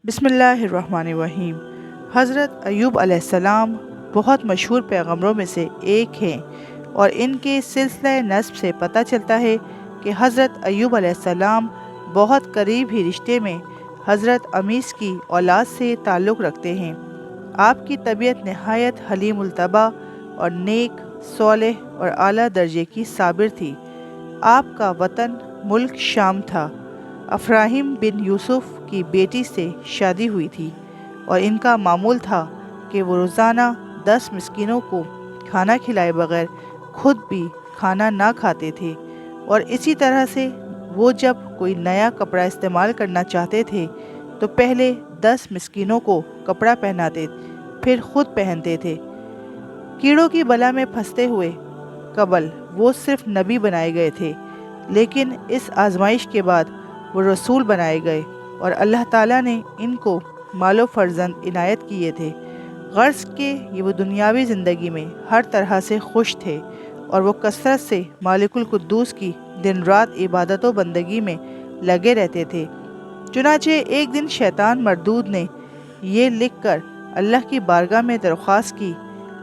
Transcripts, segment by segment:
بسم اللہ الرحمن الرحیم۔ حضرت ایوب علیہ السلام بہت مشہور پیغمبروں میں سے ایک ہیں، اور ان کے سلسلہ نسب سے پتہ چلتا ہے کہ حضرت ایوب علیہ السلام بہت قریب ہی رشتے میں حضرت امیس کی اولاد سے تعلق رکھتے ہیں۔ آپ کی طبیعت نہایت حلیم الطبع اور نیک، صالح اور اعلیٰ درجے کی صابر تھی۔ آپ کا وطن ملک شام تھا۔ افراہیم بن یوسف کی بیٹی سے شادی ہوئی تھی، اور ان کا معمول تھا کہ وہ روزانہ 10 مسکینوں کو کھانا کھلائے بغیر خود بھی کھانا نہ کھاتے تھے، اور اسی طرح سے وہ جب کوئی نیا کپڑا استعمال کرنا چاہتے تھے تو پہلے 10 مسکینوں کو کپڑا پہناتے، پھر خود پہنتے تھے۔ کیڑوں کی بلا میں پھنستے ہوئے قبل وہ صرف نبی بنائے گئے تھے، لیکن اس آزمائش کے بعد وہ رسول بنائے گئے، اور اللہ تعالیٰ نے ان کو مال و فرزند عنایت کیے تھے۔ غرض کہ یہ وہ دنیاوی زندگی میں ہر طرح سے خوش تھے، اور وہ کثرت سے مالک القدوس کی دن رات عبادت و بندگی میں لگے رہتے تھے۔ چنانچہ ایک دن شیطان مردود نے یہ لکھ کر اللہ کی بارگاہ میں درخواست کی: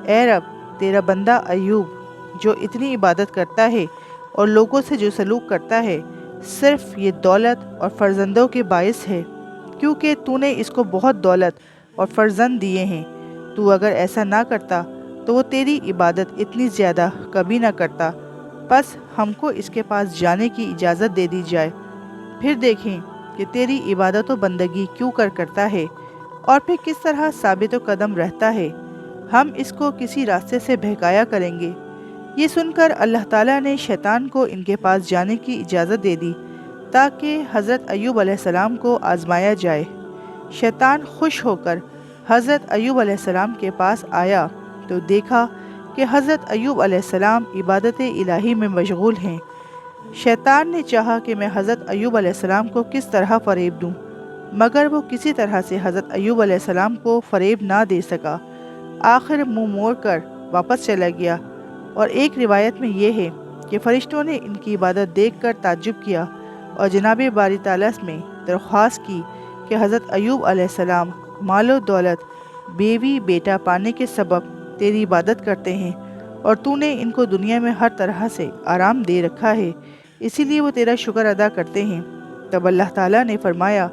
اے رب، تیرا بندہ ایوب جو اتنی عبادت کرتا ہے اور لوگوں سے جو سلوک کرتا ہے، صرف یہ دولت اور فرزندوں کے باعث ہے، کیونکہ تو نے اس کو بہت دولت اور فرزند دیے ہیں۔ تو اگر ایسا نہ کرتا تو وہ تیری عبادت اتنی زیادہ کبھی نہ کرتا۔ بس ہم کو اس کے پاس جانے کی اجازت دے دی جائے، پھر دیکھیں کہ تیری عبادت و بندگی کیوں کرتا ہے، اور پھر کس طرح ثابت و قدم رہتا ہے۔ ہم اس کو کسی راستے سے بہکایا کریں گے۔ یہ سن کر اللہ تعالیٰ نے شیطان کو ان کے پاس جانے کی اجازت دے دی، تاکہ حضرت ایوب علیہ السلام کو آزمایا جائے۔ شیطان خوش ہو کر حضرت ایوب علیہ السلام کے پاس آیا تو دیکھا کہ حضرت ایوب علیہ السلام عبادت الہی میں مشغول ہیں۔ شیطان نے چاہا کہ میں حضرت ایوب علیہ السلام کو کس طرح فریب دوں، مگر وہ کسی طرح سے حضرت ایوب علیہ السلام کو فریب نہ دے سکا۔ آخر منہ موڑ کر واپس چلا گیا، اور ایک روایت میں یہ ہے کہ فرشتوں نے ان کی عبادت دیکھ کر تعجب کیا، اور جناب باری تعالیٰ میں درخواست کی کہ حضرت ایوب علیہ السلام مال و دولت، بیوی بیٹا پانے کے سبب تیری عبادت کرتے ہیں، اور تو نے ان کو دنیا میں ہر طرح سے آرام دے رکھا ہے، اسی لیے وہ تیرا شکر ادا کرتے ہیں۔ تب اللہ تعالیٰ نے فرمایا: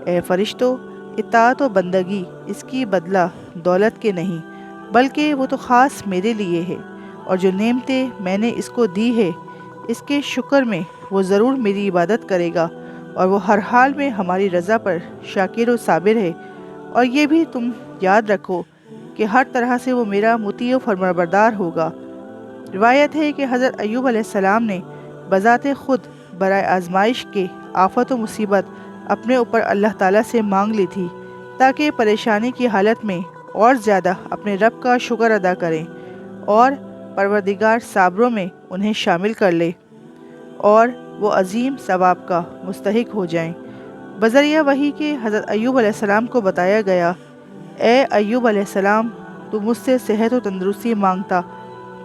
اے فرشتوں، اطاعت و بندگی اس کی بدلہ دولت کے نہیں، بلکہ وہ تو خاص میرے لیے ہے، اور جو نعمتیں میں نے اس کو دی ہے، اس کے شکر میں وہ ضرور میری عبادت کرے گا، اور وہ ہر حال میں ہماری رضا پر شاکر و صابر ہے۔ اور یہ بھی تم یاد رکھو کہ ہر طرح سے وہ میرا مطیع و فرمانبردار ہوگا۔ روایت ہے کہ حضرت ایوب علیہ السلام نے بذات خود برائے آزمائش کے آفت و مصیبت اپنے اوپر اللہ تعالیٰ سے مانگ لی تھی، تاکہ پریشانی کی حالت میں اور زیادہ اپنے رب کا شکر ادا کریں، اور پروردگار صابروں میں انہیں شامل کر لے، اور وہ عظیم ثواب کا مستحق ہو جائیں۔ بذریعہ وحی کے حضرت ایوب علیہ السلام کو بتایا گیا: اے ایوب علیہ السلام، تو مجھ سے صحت و تندرستی مانگتا،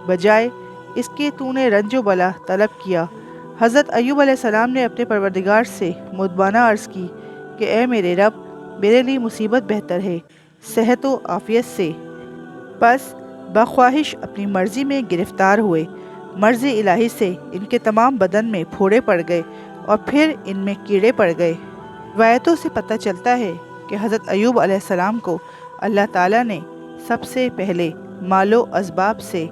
بجائے اس کے تو نے رنج و بلا طلب کیا۔ حضرت ایوب علیہ السلام نے اپنے پروردگار سے مدبانہ عرض کی کہ اے میرے رب، میرے لیے مصیبت بہتر ہے صحت و عافیت سے۔ پس بخواہش اپنی مرضی میں گرفتار ہوئے۔ مرض الہی سے ان کے تمام بدن میں پھوڑے پڑ گئے، اور پھر ان میں کیڑے پڑ گئے۔ روایتوں سے پتہ چلتا ہے کہ حضرت ایوب علیہ السلام کو اللہ تعالیٰ نے سب سے پہلے مال و اسباب سے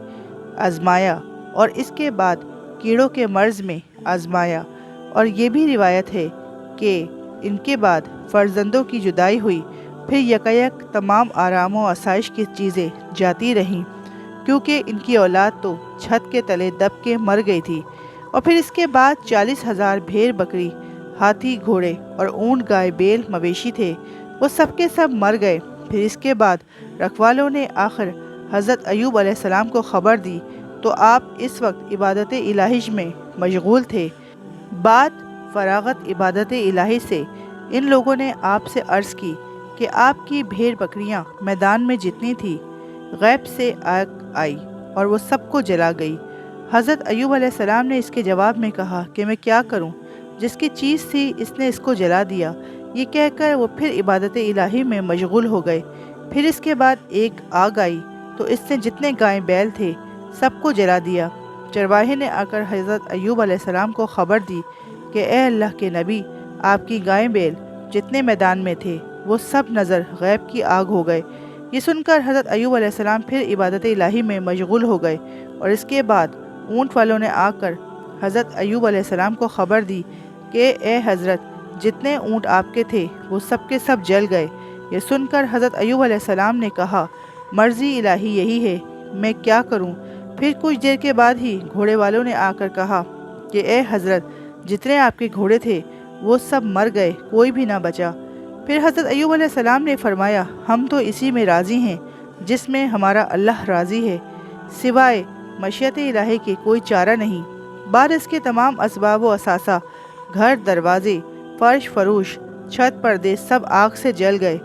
آزمایا، اور اس کے بعد کیڑوں کے مرض میں آزمایا، اور یہ بھی روایت ہے کہ ان کے بعد فرزندوں کی جدائی ہوئی، پھر یکایک تمام آرام و آسائش کی چیزیں جاتی رہیں، کیونکہ ان کی اولاد تو چھت کے تلے دب کے مر گئی تھی۔ اور پھر اس کے بعد 40,000 بھیڑ بکری، ہاتھی گھوڑے اور اونٹ گائے بیل مویشی تھے، وہ سب کے سب مر گئے۔ پھر اس کے بعد رکھوالوں نے آخر حضرت ایوب علیہ السلام کو خبر دی، تو آپ اس وقت عبادت الہی میں مشغول تھے۔ بعد فراغت عبادت الہی سے ان لوگوں نے آپ سے عرض کی کہ آپ کی بھیڑ بکریاں میدان میں جتنی تھی، غیب سے آگ آئی اور وہ سب کو جلا گئی۔ حضرت ایوب علیہ السلام نے اس کے جواب میں کہا کہ میں کیا کروں، جس کی چیز تھی اس نے اس کو جلا دیا، یہ کہہ کر وہ پھر عبادت الہی میں مشغول ہو گئے۔ پھر اس کے بعد ایک آگ آئی تو اس نے جتنے گائے بیل تھے سب کو جلا دیا۔ چرواہے نے آ کر حضرت ایوب علیہ السلام کو خبر دی کہ اے اللہ کے نبی، آپ کی گائے بیل جتنے میدان میں تھے وہ سب نظر غیب کی آگ ہو گئے۔ یہ سن کر حضرت ایوب علیہ السلام پھر عبادت الہی میں مشغول ہو گئے، اور اس کے بعد اونٹ والوں نے آ کر حضرت ایوب علیہ السلام کو خبر دی کہ اے حضرت، جتنے اونٹ آپ کے تھے وہ سب کے سب جل گئے۔ یہ سن کر حضرت ایوب علیہ السلام نے کہا، مرضی الہی یہی ہے، میں کیا کروں؟ پھر کچھ دیر کے بعد ہی گھوڑے والوں نے آ کر کہا کہ اے حضرت، جتنے آپ کے گھوڑے تھے وہ سب مر گئے، کوئی بھی نہ بچا۔ پھر حضرت ایوب علیہ السلام نے فرمایا، ہم تو اسی میں راضی ہیں جس میں ہمارا اللہ راضی ہے، سوائے مشیت الہی کے کوئی چارہ نہیں۔ بعد اس کے تمام اسباب و اثاثہ، گھر، دروازے، فرش، فروش، چھت، پردے سب آگ سے جل گئے،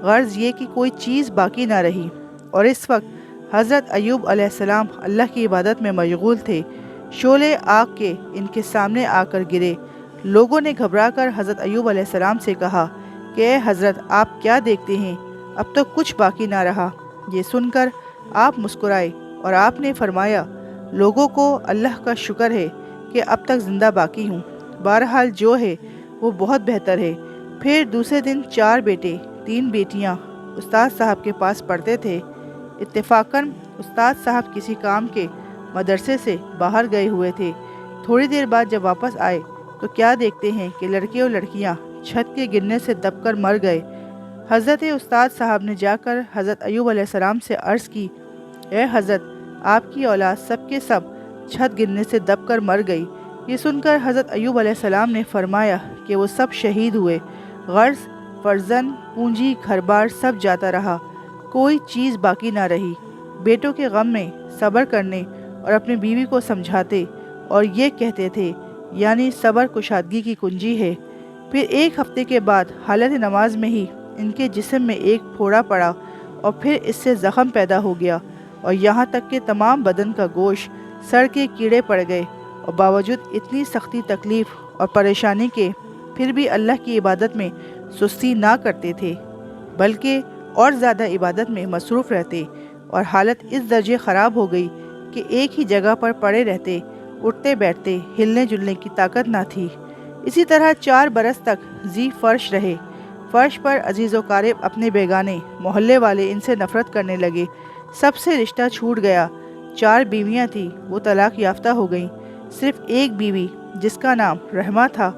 غرض یہ کہ کوئی چیز باقی نہ رہی۔ اور اس وقت حضرت ایوب علیہ السلام اللہ کی عبادت میں مشغول تھے۔ شعلے آگ کے ان کے سامنے آ کر گرے۔ لوگوں نے گھبرا کر حضرت ایوب علیہ السلام سے کہا کہ اے حضرت، آپ کیا دیکھتے ہیں؟ اب تو کچھ باقی نہ رہا۔ یہ سن کر آپ مسکرائے اور آپ نے فرمایا، لوگوں کو اللہ کا شکر ہے کہ اب تک زندہ باقی ہوں، بہرحال جو ہے وہ بہت بہتر ہے۔ پھر دوسرے دن 4 بیٹے 3 بیٹیاں استاد صاحب کے پاس پڑھتے تھے۔ اتفاقاً استاد صاحب کسی کام کے مدرسے سے باہر گئے ہوئے تھے۔ تھوڑی دیر بعد جب واپس آئے تو کیا دیکھتے ہیں کہ لڑکے اور لڑکیاں چھت کے گرنے سے دب کر مر گئے۔ حضرت استاد صاحب نے جا کر حضرت ایوب علیہ السلام سے عرض کی، اے حضرت، آپ کی اولاد سب کے سب چھت گرنے سے دب کر مر گئی۔ یہ سن کر حضرت ایوب علیہ السلام نے فرمایا کہ وہ سب شہید ہوئے، غرض فرزند، پونجی، گھر بار سب جاتا رہا، کوئی چیز باقی نہ رہی۔ بیٹوں کے غم میں صبر کرنے اور اپنی بیوی کو سمجھاتے اور یہ کہتے تھے، یعنی صبر کشادگی کی کنجی ہے۔ پھر 1 ہفتے کے بعد حالت نماز میں ہی ان کے جسم میں ایک پھوڑا پڑا اور پھر اس سے زخم پیدا ہو گیا، اور یہاں تک کہ تمام بدن کا گوشت سڑ کے کیڑے پڑ گئے، اور باوجود اتنی سختی تکلیف اور پریشانی کے پھر بھی اللہ کی عبادت میں سستی نہ کرتے تھے، بلکہ اور زیادہ عبادت میں مصروف رہتے، اور حالت اس درجے خراب ہو گئی کہ ایک ہی جگہ پر پڑے رہتے، اٹھتے بیٹھتے، ہلنے جلنے کی طاقت نہ تھی۔ اسی طرح 4 برس تک ذی فرش رہے۔ فرش پر عزیز و قارب اپنے بیگانے، محلے والے ان سے نفرت کرنے لگے، سب سے رشتہ چھوٹ گیا۔ 4 بیویاں تھیں، وہ طلاق یافتہ ہو گئیں۔ صرف ایک بیوی جس کا نام رحمہ تھا،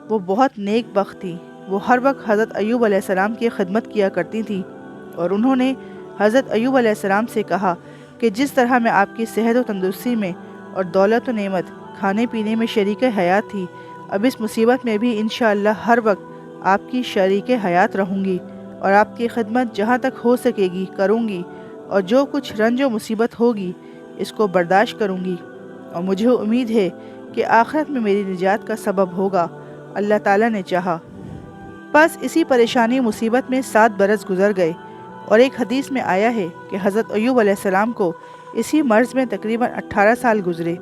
وہ بہت نیک بخت تھی۔ وہ ہر وقت حضرت ایوب علیہ السلام کی خدمت کیا کرتی تھی، اور انہوں نے حضرت ایوب علیہ السلام سے کہا کہ جس طرح میں آپ کی صحت و تندرستی میں اور دولت و نعمت، کھانے پینے میں شریک حیات تھی، اب اس مصیبت میں بھی انشاءاللہ ہر وقت آپ کی شریک حیات رہوں گی، اور آپ کی خدمت جہاں تک ہو سکے گی کروں گی، اور جو کچھ رنج و مصیبت ہوگی اس کو برداشت کروں گی، اور مجھے امید ہے کہ آخرت میں میری نجات کا سبب ہوگا، اللہ تعالیٰ نے چاہا۔ بس اسی پریشانی مصیبت میں 7 برس گزر گئے، اور ایک حدیث میں آیا ہے کہ حضرت ایوب علیہ السلام کو اسی مرض میں تقریباً 18 سال گزرے،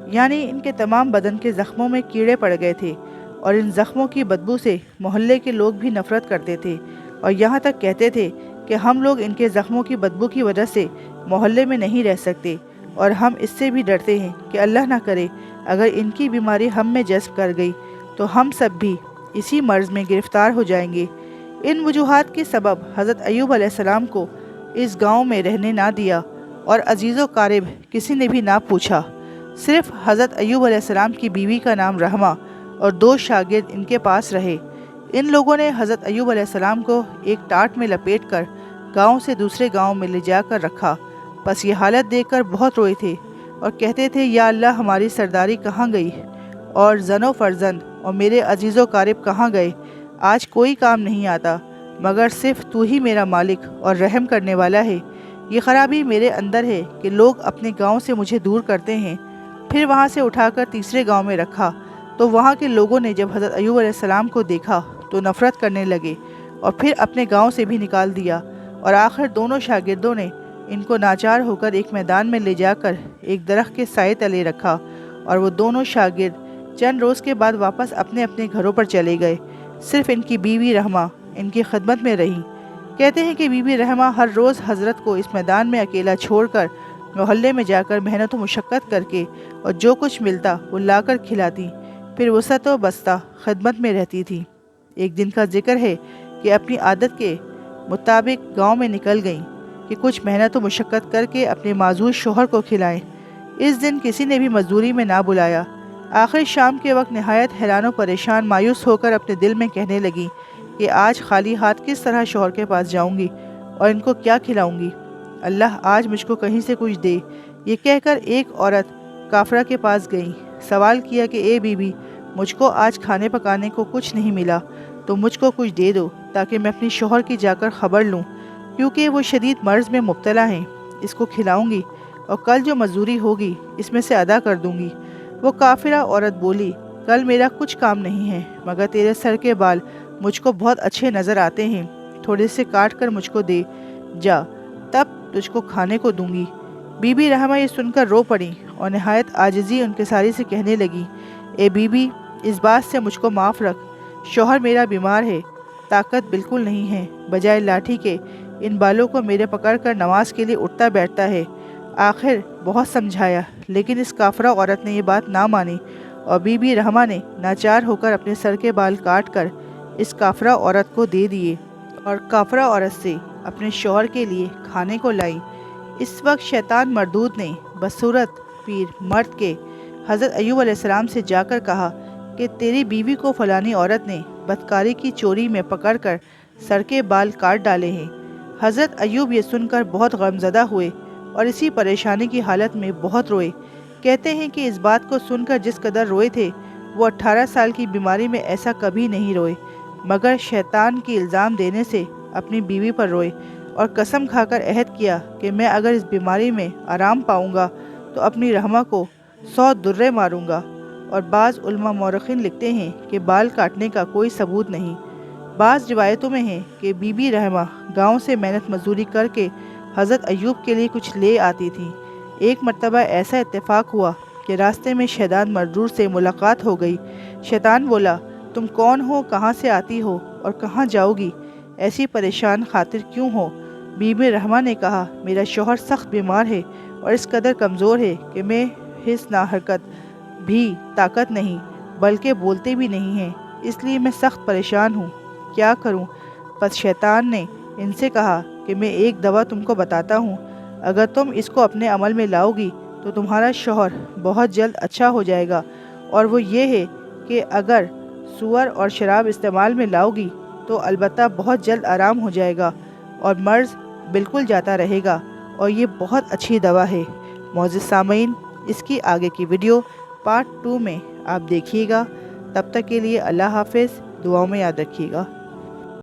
یعنی ان کے تمام بدن کے زخموں میں کیڑے پڑ گئے تھے، اور ان زخموں کی بدبو سے محلے کے لوگ بھی نفرت کرتے تھے، اور یہاں تک کہتے تھے کہ ہم لوگ ان کے زخموں کی بدبو کی وجہ سے محلے میں نہیں رہ سکتے، اور ہم اس سے بھی ڈرتے ہیں کہ اللہ نہ کرے اگر ان کی بیماری ہم میں جذب کر گئی تو ہم سب بھی اسی مرض میں گرفتار ہو جائیں گے۔ ان وجوہات کے سبب حضرت ایوب علیہ السلام کو اس گاؤں میں رہنے نہ دیا، اور عزیز و قارب کسی نے بھی نہ پوچھا۔ صرف حضرت ایوب علیہ السلام کی بیوی کا نام رحمہ اور 2 شاگرد ان کے پاس رہے۔ ان لوگوں نے حضرت ایوب علیہ السلام کو ایک ٹاٹ میں لپیٹ کر گاؤں سے دوسرے گاؤں میں لے جا کر رکھا۔ بس یہ حالت دیکھ کر بہت روئے تھے، اور کہتے تھے، یا اللہ، ہماری سرداری کہاں گئی، اور زن و فرزند اور میرے عزیز و قارب کہاں گئے؟ آج کوئی کام نہیں آتا مگر صرف تو ہی میرا مالک اور رحم کرنے والا ہے۔ یہ خرابی میرے اندر ہے کہ لوگ اپنے گاؤں سے مجھے دور کرتے ہیں۔ پھر وہاں سے اٹھا کر تیسرے گاؤں میں رکھا، تو وہاں کے لوگوں نے جب حضرت ایوب علیہ السلام کو دیکھا تو نفرت کرنے لگے، اور پھر اپنے گاؤں سے بھی نکال دیا، اور آخر دونوں شاگردوں نے ان کو ناچار ہو کر ایک میدان میں لے جا کر ایک درخت کے سائے تلے رکھا، اور وہ دونوں شاگرد چند روز کے بعد واپس اپنے اپنے گھروں پر چلے گئے۔ صرف ان کی بیوی رحمہ ان کی خدمت میں رہیں۔ کہتے ہیں کہ بی بی رحمہ ہر روز حضرت کو اس میدان میں اکیلا چھوڑ کر محلے میں جا کر محنت و مشقت کر کے اور جو کچھ ملتا وہ لا کر کھلاتی، پھر وسعت و بستہ خدمت میں رہتی تھی۔ ایک دن کا ذکر ہے کہ اپنی عادت کے مطابق گاؤں میں نکل گئیں کہ کچھ محنت و مشقت کر کے اپنے معذور شوہر کو کھلائیں۔ اس دن کسی نے بھی مزدوری میں نہ بلایا۔ آخر شام کے وقت نہایت حیران و پریشان مایوس ہو کر اپنے دل میں کہنے لگی کہ آج خالی ہاتھ کس طرح شوہر کے پاس جاؤں گی اور ان کو کیا کھلاؤں گی؟ اللہ آج مجھ کو کہیں سے کچھ دے۔ یہ کہہ کر ایک عورت کافرہ کے پاس گئی۔ سوال کیا کہ اے بی بی، مجھ کو آج کھانے پکانے کو کچھ نہیں ملا، تو مجھ کو کچھ دے دو تاکہ میں اپنی شوہر کی جا کر خبر لوں، کیونکہ وہ شدید مرض میں مبتلا ہیں۔ اس کو کھلاؤں گی اور کل جو مزدوری ہوگی اس میں سے ادا کر دوں گی۔ وہ کافرہ عورت بولی، کل میرا کچھ کام نہیں ہے، مگر تیرے سر کے بال مجھ کو بہت اچھے نظر آتے ہیں، تھوڑے سے کاٹ کر مجھ کو دے جا، تب تجھ کو کھانے کو دوں گی۔ بی بی رحمہ یہ سن کر رو پڑی اور نہایت عاجزی انکساری سے کہنے لگی، اے بی بی، اس بات سے مجھ کو معاف رکھ، شوہر میرا بیمار ہے، طاقت بالکل نہیں ہے، بجائے لاٹھی کے ان بالوں کو میرے پکڑ کر نماز کے لیے اٹھتا بیٹھتا ہے۔ آخر بہت سمجھایا لیکن اس کافرہ عورت نے یہ بات نہ مانی اور بی بی رحمہ نے ناچار ہو کر اپنے سر کے بال کاٹ کر اس کافرہ عورت کو دے دیے اور کافرہ عورت سے اپنے شوہر کے لیے کھانے کو لائی۔ اس وقت شیطان مردود نے بصورت پیر مرد کے حضرت ایوب علیہ السلام سے جا کر کہا کہ تیری بیوی کو فلانی عورت نے بدکاری کی چوری میں پکڑ کر سر کے بال کاٹ ڈالے ہیں۔ حضرت ایوب یہ سن کر بہت غمزدہ ہوئے اور اسی پریشانی کی حالت میں بہت روئے۔ کہتے ہیں کہ اس بات کو سن کر جس قدر روئے تھے وہ 18 سال کی بیماری میں ایسا کبھی نہیں روئے، مگر شیطان کی الزام دینے سے اپنی بیوی پر روئے اور قسم کھا کر عہد کیا کہ میں اگر اس بیماری میں آرام پاؤں گا تو اپنی رحمہ کو 100 درے ماروں گا۔ اور بعض علماء مورخین لکھتے ہیں کہ بال کاٹنے کا کوئی ثبوت نہیں۔ بعض روایتوں میں ہے کہ بی بی رحمہ گاؤں سے محنت مزدوری کر کے حضرت ایوب کے لیے کچھ لے آتی تھی۔ ایک مرتبہ ایسا اتفاق ہوا کہ راستے میں شیطان مردود سے ملاقات ہو گئی۔ شیطان بولا، تم کون ہو، کہاں سے آتی ہو اور کہاں جاؤ گی؟ ایسی پریشان خاطر کیوں ہو؟ بی بی رحمہ نے کہا، میرا شوہر سخت بیمار ہے اور اس قدر کمزور ہے کہ میں حس نہ حرکت بھی طاقت نہیں، بلکہ بولتے بھی نہیں ہیں، اس لیے میں سخت پریشان ہوں، کیا کروں؟ پس شیطان نے ان سے کہا کہ میں ایک دوا تم کو بتاتا ہوں، اگر تم اس کو اپنے عمل میں لاؤ گی تو تمہارا شوہر بہت جلد اچھا ہو جائے گا، اور وہ یہ ہے کہ اگر سور اور شراب استعمال میں لاؤ گی تو البتہ بہت جلد آرام ہو جائے گا اور مرض بالکل جاتا رہے گا، اور یہ بہت اچھی دوا ہے۔ معزز سامعین، اس کی آگے کی ویڈیو پارٹ 2 میں آپ دیکھیے گا۔ تب تک کے لیے اللہ حافظ، دعاؤں میں یاد رکھیے گا۔